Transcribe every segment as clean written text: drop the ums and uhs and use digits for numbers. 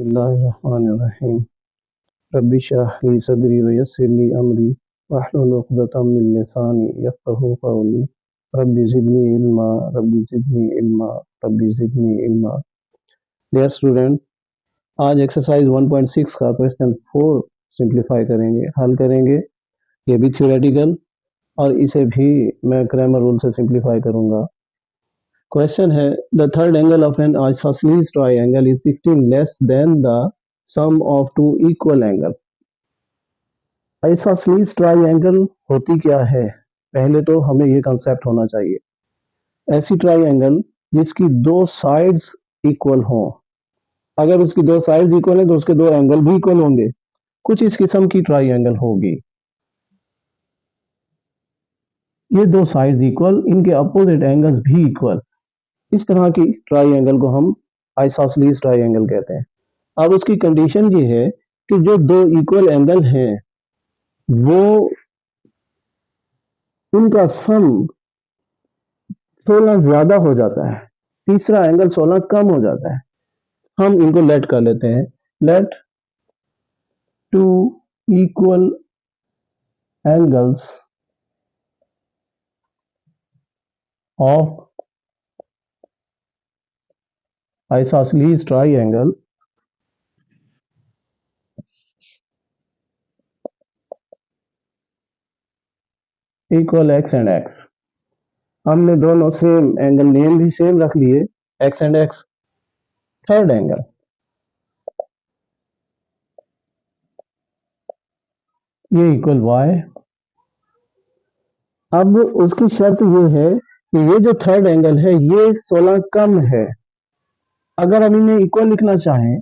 बिस्मिल्लाहिर्रहमानिर्रहीम। रब्बि इश्रह ली सदरी व यस्सिर ली अमरी वहलुल उक़दतम मिन लिसानी यफ़क़हू क़ौली। Rabbi ज़िदनी इल्मा rabbi ज़िदनी इल्मा rabbi ज़िदनी इल्मा। Dear student, आज एक्सरसाइज 1.6 का क्वेश्चन 4 सिंप्लीफाई करेंगे, हल करेंगे। ये भी थ्योरेटिकल और इसे भी मैं ग्रामर रूल से सिंप्लीफाई करूंगा। क्वेश्चन है, the third angle of an isosceles triangle is 16 less than the sum of two equal angle. Isosceles triangle होती क्या है? पहले तो हमें ये कंसेप्ट होना चाहिए, ऐसी ट्रायंगल जिसकी दो साइड्स इक्वल हों। अगर उसकी दो साइड्स इक्वल हैं तो उसके दो एंगल भी इक्वल होंगे। कुछ इस किस्म की ट्रायंगल होगी। ये दो साइड्स इक्वल, इनके अपोजिट एंगल्स भी इक्वल। इस तरह की ट्रायंगल को हम आइसोसेलेस ट्रायंगल कहते हैं। अब उसकी कंडीशन ये है कि जो दो इक्वल एंगल हैं वो उनका सम 16 ज्यादा हो जाता है, तीसरा एंगल 16 कम हो जाता है। हम इनको लेट कर लेते हैं। Let two equal angles of isosceles triangle equal x and x. हमने दोनों सेम एंगल नेम भी सेम रख लिए, x and x. Third angle ये इक्वल वाई। अब उसकी शर्त ये है कि ये जो थर्ड एंगल है ये 16 कम है। अगर हम इन्हें इक्वल लिखना चाहें,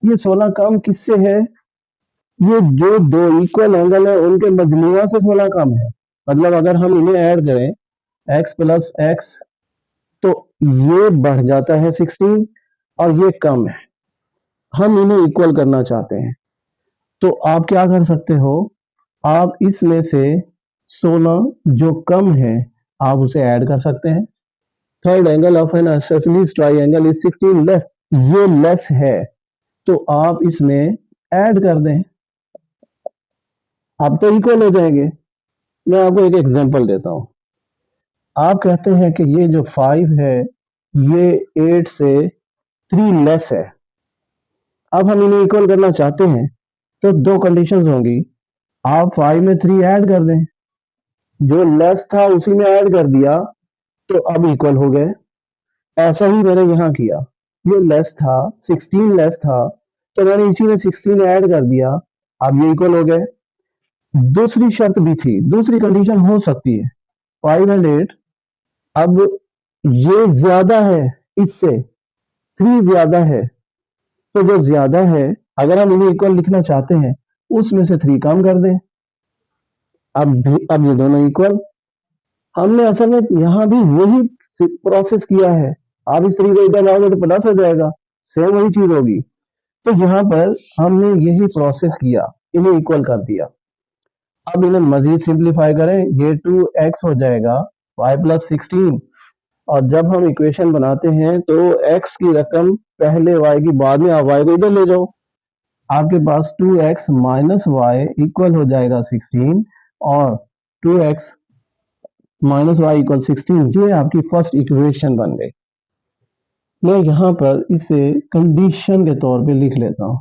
ये 16 कम किससे है? ये जो दो इक्वल एंगल है उनके मजमुआ से 16 कम है। मतलब अगर हम इन्हें ऐड करें x प्लस एक्स तो ये बढ़ जाता है 16 और ये कम है। हम इन्हें इक्वल करना चाहते हैं तो आप क्या कर सकते हो, आप इसमें से 16 जो कम है आप उसे ऐड कर सकते हैं। Third angle of an isosceles triangle is 16 less. ये लेस है तो आप इसमें ऐड कर दें, आप तो इक्वल हो जाएंगे। मैं आपको एक एग्जांपल देता हूं। आप कहते हैं कि ये जो 5 है ये 8 से 3 लेस है। अब हम इन्हें इक्वल करना चाहते हैं तो दो कंडीशंस होंगी। आप 5 में 3 ऐड कर दें, जो लेस था उसी में ऐड कर दिया तो अब इक्वल हो गए। ऐसा ही मैंने यहां किया, ये लेस था, 16 लेस था तो मैंने इसी में 16 ऐड कर दिया, अब ये इक्वल हो गए। दूसरी शर्त भी थी, दूसरी कंडीशन हो सकती है 5 एंड 8। अब ये ज्यादा है, इससे 3 ज्यादा है, तो जो ज्यादा है अगर हम इन्हें इक्वल लिखना चाहते हैं उसमें से 3 कम कर दें। अब ये दोनों इक्वल। हमने असल में यहां भी वही प्रोसेस किया है। आप इस तरीके इधर लाओगे तो प्लस हो जाएगा, सेम वही चीज होगी। तो यहाँ पर हमने यही प्रोसेस किया, इन्हें इक्वल कर दिया। अब इन्हें मजीद सिंप्लीफाई करें, ये 2x हो जाएगा 5 प्लस 16। और जब हम इक्वेशन बनाते हैं तो x की रकम पहले y की बाद में आप y को इधर ले जाओ। आपके पास 2x माइनस वाई इक्वल हो जाएगा 16 और 2x माइनस वाई इक्वल 16। ये आपकी फर्स्ट इक्वेशन बन गई। मैं यहाँ पर इसे कंडीशन के तौर पे लिख लेता हूँ।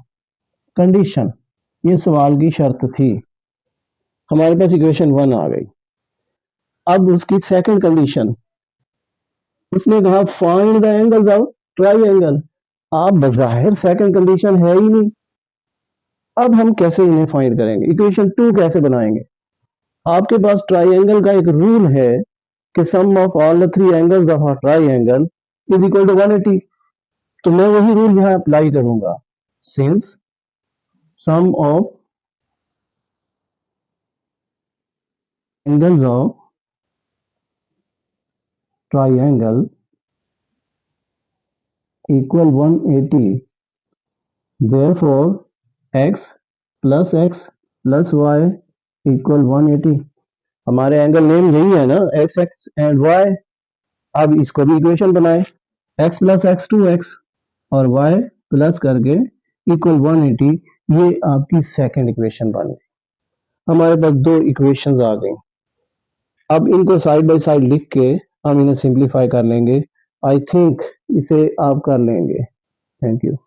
कंडीशन ये सवाल की शर्त थी। हमारे पास इक्वेशन 1 आ गई। अब उसकी सेकंड कंडीशन, उसने कहा find the angles of triangle. आप बजाहिर सेकंड कंडीशन है ही नहीं। अब हम कैसे इन्हें फाइंड करेंगे, इक्वेशन 2 कैसे बनाएंगे? आपके पास ट्रायंगल का एक रूल है कि sum of all the 3 angles of a triangle is equal to 180। तो मैं वही रूल यहाँ अप्लाई करूंगा। Since sum of angles of triangle equal 180, therefore x plus y equal 180। हमारे एंगल नेम यही है ना, एक्स एक्स एंड वाई। अब इसको भी इक्वेशन बनाए, x प्लस एक्स 2x और y प्लस करके इक्वल 180, ये आपकी सेकंड इक्वेशन बन गई। हमारे पास दो इक्वेशंस आ गई। अब इनको साइड बाय साइड लिख के हम इन्हें सिंप्लीफाई कर लेंगे। आई थिंक इसे आप कर लेंगे। Thank you.